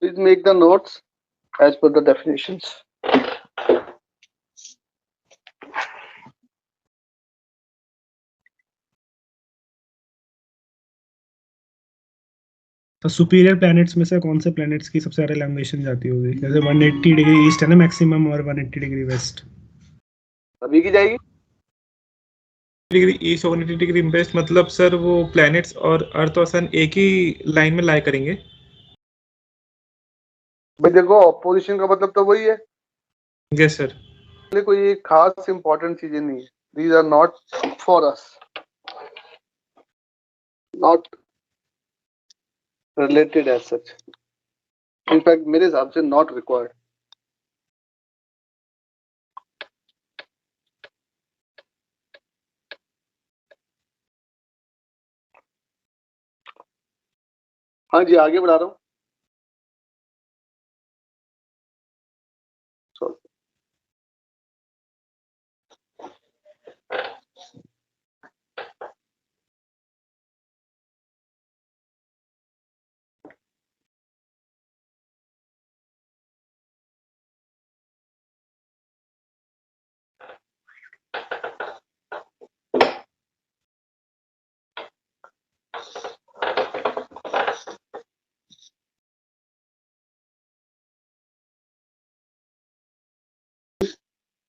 Please make the notes as per the definitions. तो superior planets में से कौन से प्लैनेट्स की सबसे ज्यादा इल्यूमिनेशन जाती होगी? जैसे 180 डिग्री ईस्ट है ना मैक्सिमम, और 180 डिग्री वेस्ट। अभी की जाएगी डिग्री ईस्ट और 180 डिग्री वेस्ट, मतलब सर वो प्लैनेट्स और अर्थ और सन एक ही लाइन में लाई करेंगे। भाई देखो, ऑपोजिशन का मतलब तो वही है। Yes sir. कोई खास इंपॉर्टेंट चीजें नहीं है। These are not for us, not related as such. In fact मेरे हिसाब से नॉट रिक्वायर्ड। हाँ जी, आगे बढ़ा रहा हूँ।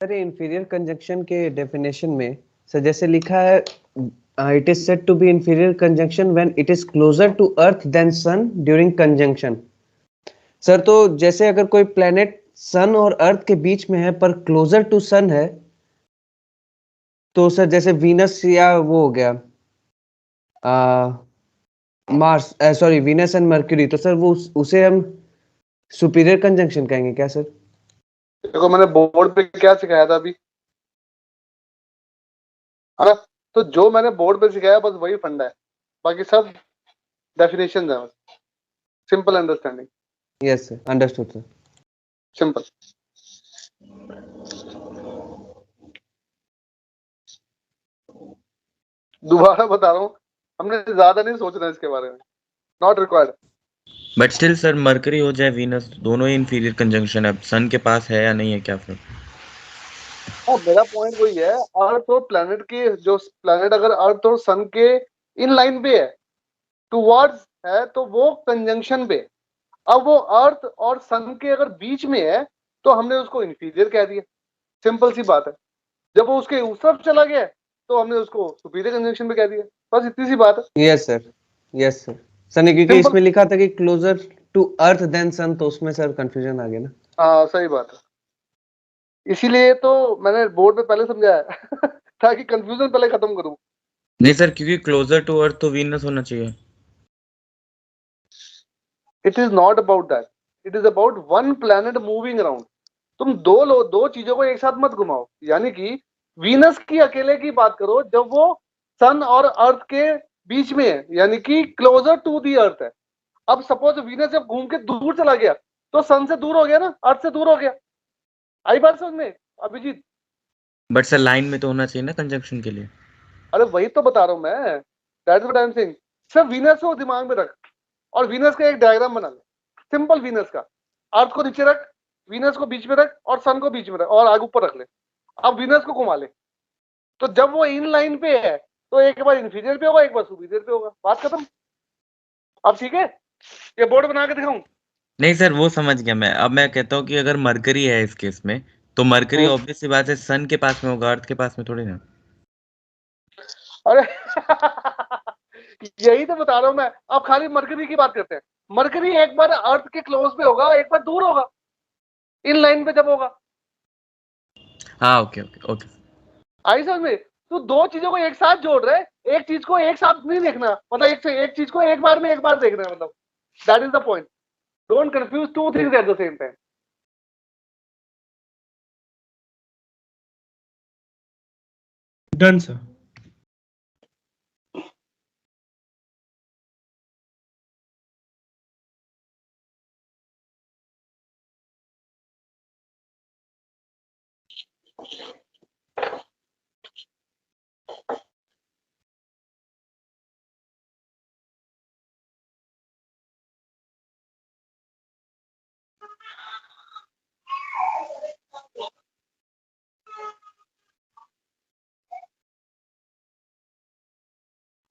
सर इंफीरियर कंजंक्शन के डेफिनेशन में सर जैसे लिखा है, it is said to be inferior conjunction when it is closer to earth than sun during conjunction. Sir तो जैसे अगर कोई प्लेनेट सन और अर्थ के बीच में है पर क्लोजर टू सन है, तो सर जैसे वीनस या वो हो गया Mars, sorry Venus and mercury, तो सर वो उसे हम सुपीरियर कंजंक्शन कहेंगे क्या सर? देखो, मैंने बोर्ड पे क्या सिखाया था अभी, है ना? तो जो मैंने बोर्ड पे सिखाया बस वही फंडा है, बाकी सब डेफिनेशन है। Simple understanding. Yes sir, understood sir. Simple. दोबारा बता रहा हूँ, हमने ज्यादा नहीं सोचना इसके बारे में। Not required. But still sir mercury हो चाहे वीनस, दोनों ही इंफीरियर कंजंक्शन है। सन के पास है या नहीं है क्या फिर? हाँ, मेरा पॉइंट वही है। अर्थ और प्लेनेट की जो प्लेनेट अगर अर्थ और सन के इन लाइन पे है, टुवर्ड्स है, तो वो कंजंक्शन पे। अब वो अर्थ और सन के अगर बीच में है तो हमने उसको इंफीरियर कह दिया। सिंपल सी बात है। जब वो उसके उस तरफ चला गया तो हमने उसको सुपीरियर कंजंक्शन पे कह दिया। बस इतनी सी बात है। Yes sir, yes sir. Sir ने क्योंकि सिंपल। इसमें लिखा था कि क्लोजर टू अर्थ देन सन, तो उसमें सर कंफ्यूजन आ गया ना। हाँ, सही बात है। इसीलिए तो मैंने बोर्ड पे पहले समझाया ताकि कंफ्यूजन पहले खत्म करूं। नहीं सर, क्योंकि क्लोजर टू अर्थ तो वीनस होना चाहिए। It is not about that, it is about one planet moving around. तुम दो चीजों को एक साथ मत घुमाओ। यानी कि वीनस की अकेले की बात करो जब वो सन और अर्थ के बीच में है, यानी कि क्लोजर टू दी अर्थ है। अब सपोज वीनस जब घूम के दूर चला गया तो सन से दूर हो गया ना, अर्थ से दूर हो गया। आई बात समझ में अभिजीत? बट सर लाइन में तो होना चाहिए ना कंजंक्शन के लिए। अरे वही तो बता रहा हूं मैं। That's what I am saying. सिर्फ वीनस को दिमाग में रख और वीनस का एक डायग्राम बना ले। सिंपल वीनस का। अर्थ को नीचे रख, वीनस को बीच में रख और सन को बीच में रख और आगे ऊपर रख ले। अब वीनस को घुमा ले। तो जब वो इन लाइन पे है तो एक बार इंफीरियर पे होगा, एक बार सुपीरियर पे होगा। बात खत्म। अब ठीक है, ये बोर्ड बना के दिखाऊं? नहीं सर, वो समझ गया मैं। अब मैं कहता हूँ कि अगर मरकरी है इस केस में, तो मरकरी ऑब्वियस सी बात है सन के पास में होगा, अर्थ के पास में थोड़ी ना। अरे यही तो बता रहा हूं मैं। अब खाली मरकरी की बात करते हैं। मरकरी एक बार अर्थ के क्लोज पे होगा, एक बार दूर होगा इन लाइन पे जब होगा। हाँ ओके ओके ओके। आई समझ में? तो दो चीजों को एक साथ जोड़ रहे, एक चीज को एक साथ नहीं देखना। मतलब एक चीज को एक बार में एक बार देखना है। मतलब that is the point. Don't confuse two things at the same time. Done sir.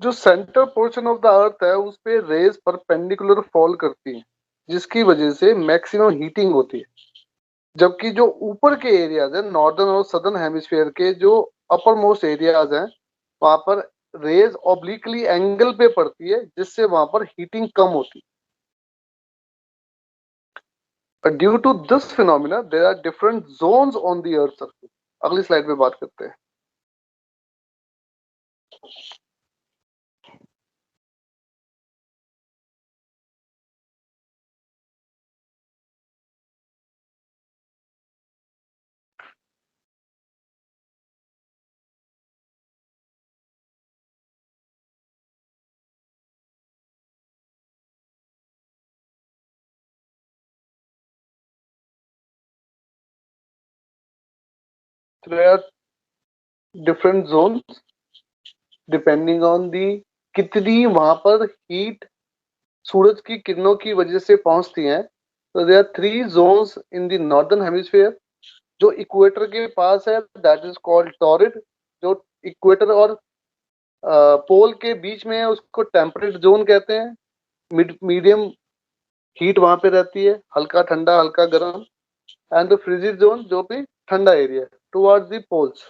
जो centre portion of the earth है उस पे रेज परपेंडिकुलर फॉल करती हैं, जिसकी वजह से मैक्सिमम हीटिंग होती है, जबकि जो ऊपर के एरियाज है नॉर्दर्न और सदर्न हेमिस्फीयर के जो अपर मोस्ट एरियाज हैं वहां पर रेज ऑब्लिकली एंगल पे पड़ती है, जिससे वहां पर हीटिंग कम होती है। Due to this phenomena there are different zones on the earth surface. अगली स्लाइड पे बात करते हैं। There are different zones depending on the कितनी वहां पर हीट सूरज की किरणों की वजह से पहुंचती हैं। तो there are 3 zones in the northern hemisphere. जो इक्वेटर के पास है दैट इज कॉल्ड टॉरिड। जो इक्वेटर और पोल के बीच में है उसको टेम्परेट जोन कहते हैं। मीडियम हीट वहां पे रहती है, हल्का ठंडा हल्का गर्म। एंड द फ्रिजिड जोन जो भी ठंडा एरिया टुवर्ड्स द पोल्स।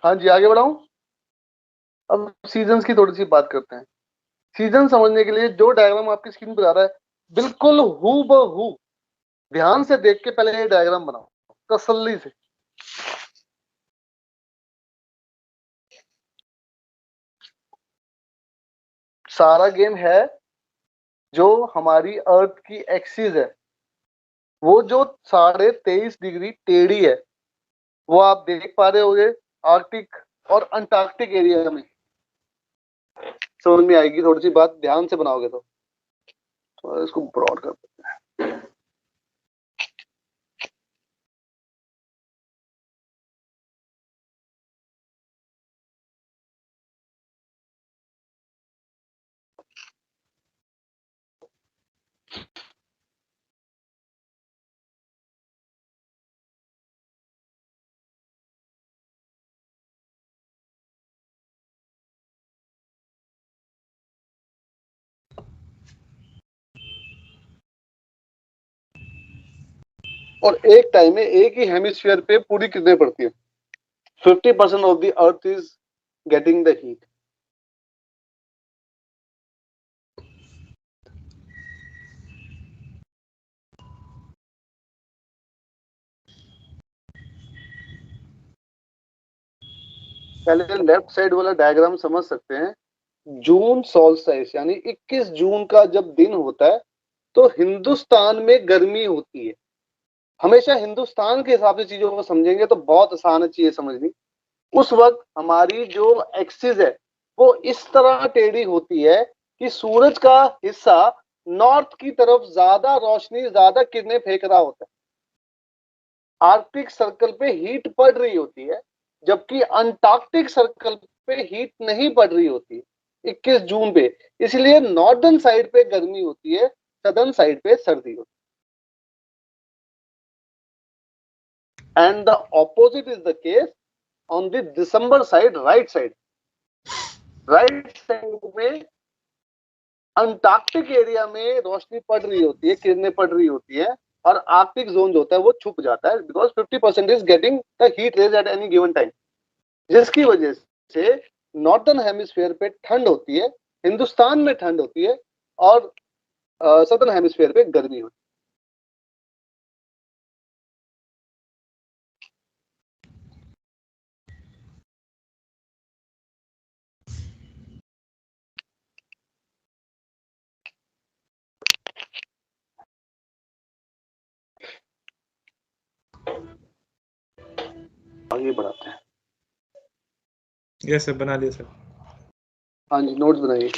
हाँ जी, आगे बढ़ाऊं। अब सीजन्स की थोड़ी सी बात करते हैं। सीजन समझने के लिए जो डायग्राम आपकी स्क्रीन पर आ रहा है बिल्कुल हूबहू ध्यान से देख के पहले ये डायग्राम बनाओ तसल्ली से। सारा गेम है जो हमारी अर्थ की एक्सिस है वो जो 23.5 डिग्री टेढ़ी है वो आप देख पा रहे होगे आर्कटिक और अंटार्कटिक एरिया में। समझ में आएगी थोड़ी सी बात ध्यान से बनाओगे तो इसको ब्रॉड कर देते हैं। और एक टाइम में एक ही हेमिस्फीयर पे पूरी कितने पड़ती है। 50% of the earth is getting the heat. पहले लेफ्ट साइड वाला डायग्राम समझ सकते हैं। जून सोल्स्टिस यानी 21 जून का जब दिन होता है तो हिंदुस्तान में गर्मी होती है। हमेशा हिंदुस्तान के हिसाब से चीजों को समझेंगे तो बहुत आसान है चीजें समझनी। उस वक्त हमारी जो एक्सिस है वो इस तरह टेढ़ी होती है कि सूरज का हिस्सा नॉर्थ की तरफ ज्यादा रोशनी ज्यादा किरणें फेंक रहा होता है। आर्कटिक सर्कल पे हीट पड़ रही होती है जबकि अंटार्कटिक सर्कल पे हीट नहीं पड़ रही होती 21 जून पे। इसलिए नॉर्दर्न साइड पे गर्मी होती है, सदर्न साइड पे सर्दी होती है। And the opposite is the case on the December side, right side. Right side में अंटार्कटिक एरिया में रोशनी पड़ रही होती है, किरणें पड़ रही होती है और आर्कटिक जोन जो होता है वो छुप जाता है because 50% is getting the heat rays at any given time, जिसकी वजह से नॉर्दर्न हेमिस्फीयर पे ठंड होती है, हिंदुस्तान में ठंड होती है और सदर्न हेमिस्फीयर पे गर्मी होती है। आगे बढ़ाते हैं। यस सर, बना लिया सर। हाँ जी, नोट्स बनाइए।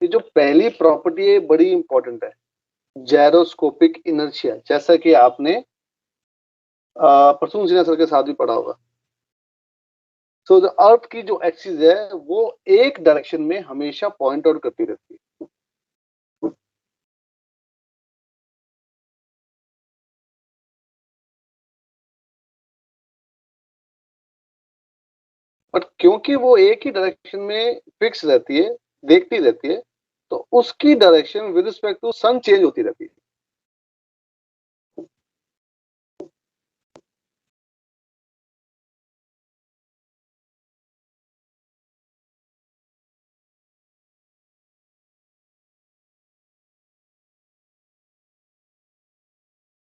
ये जो पहली प्रॉपर्टी है बड़ी इंपॉर्टेंट है, जायरोस्कोपिक इनर्शिया, जैसा कि आपने प्रसून सिन्हा सर के साथ भी पढ़ा होगा। सो अर्थ की जो एक्सिस है वो एक डायरेक्शन में हमेशा पॉइंट आउट करती रहती है। बट क्योंकि वो एक ही डायरेक्शन में फिक्स रहती है, देखती रहती है, तो उसकी direction with respect to sun change होती रहती है।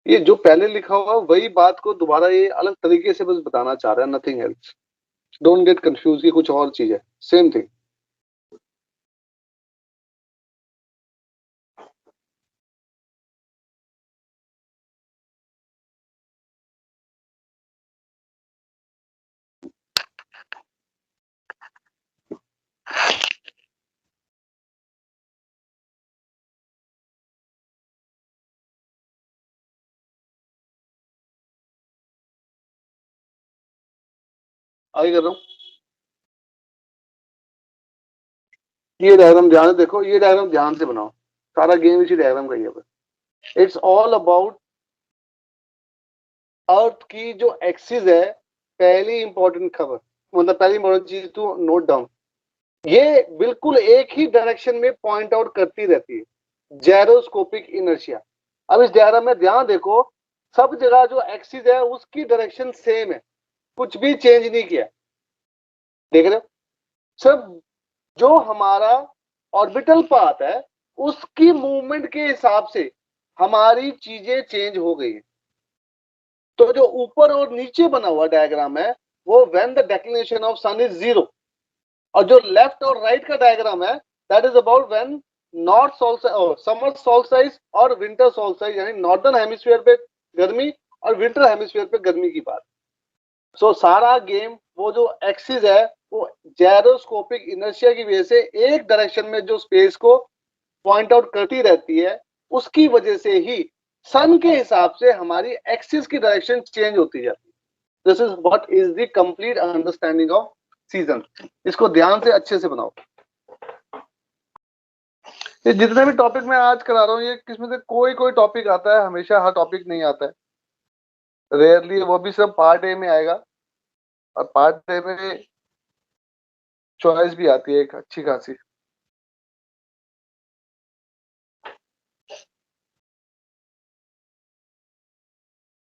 ये जो पहले लिखा होगा वही बात को दोबारा ये अलग तरीके से बस बताना चाह रहा है, nothing else. Don't get confuse, ये कुछ और चीज है, सेम थिंग। आगे कर रहा हूँ। ये डायग्राम ध्यान से देखो, ये डायग्राम ध्यान से बनाओ, सारा गेम इसी डायग्राम का ही है। इट्स ऑल अबाउट अर्थ की जो एक्सिस है। पहली इंपॉर्टेंट खबर, मतलब पहली इंपॉर्टेंट चीज टू नोट डाउन, ये बिल्कुल एक ही डायरेक्शन में पॉइंट आउट करती रहती है, जायरोस्कोपिक इनर्शिया। अब इस डायग्राम में ध्यान देखो, सब जगह जो एक्सिस है उसकी डायरेक्शन सेम है, कुछ भी चेंज नहीं किया। देख रहे हो, सब जो हमारा ऑर्बिटल पाथ है उसकी मूवमेंट के हिसाब से हमारी चीजें चेंज हो गई है। तो जो ऊपर और नीचे बना हुआ डायग्राम है वो when the declination of sun is 0, और जो लेफ्ट और राइट का डायग्राम है that is about when north summer solstice और विंटर सोल्स्टिस, यानी नॉर्दर्न हेमिस्फीयर पे गर्मी और विंटर हेमिस्फीयर पे गर्मी की बात। सो सारा गेम, वो जो एक्सिस है वो जायरोस्कोपिक इनर्शिया की वजह से एक डायरेक्शन में जो स्पेस को पॉइंट आउट करती रहती है, उसकी वजह से ही सन के हिसाब से हमारी एक्सिस की डायरेक्शन चेंज होती जाती है। This is what is the complete understanding off season. इसको ध्यान से अच्छे से बनाओ। ये जितने भी टॉपिक मैं आज करा रहा हूँ, ये किसमें से कोई कोई टॉपिक आता है, हमेशा हर टॉपिक नहीं आता है, रेयरली, वो भी सिर्फ पार्ट ए में आएगा, और पार्ट ए में चॉइस भी आती है एक अच्छी खासी।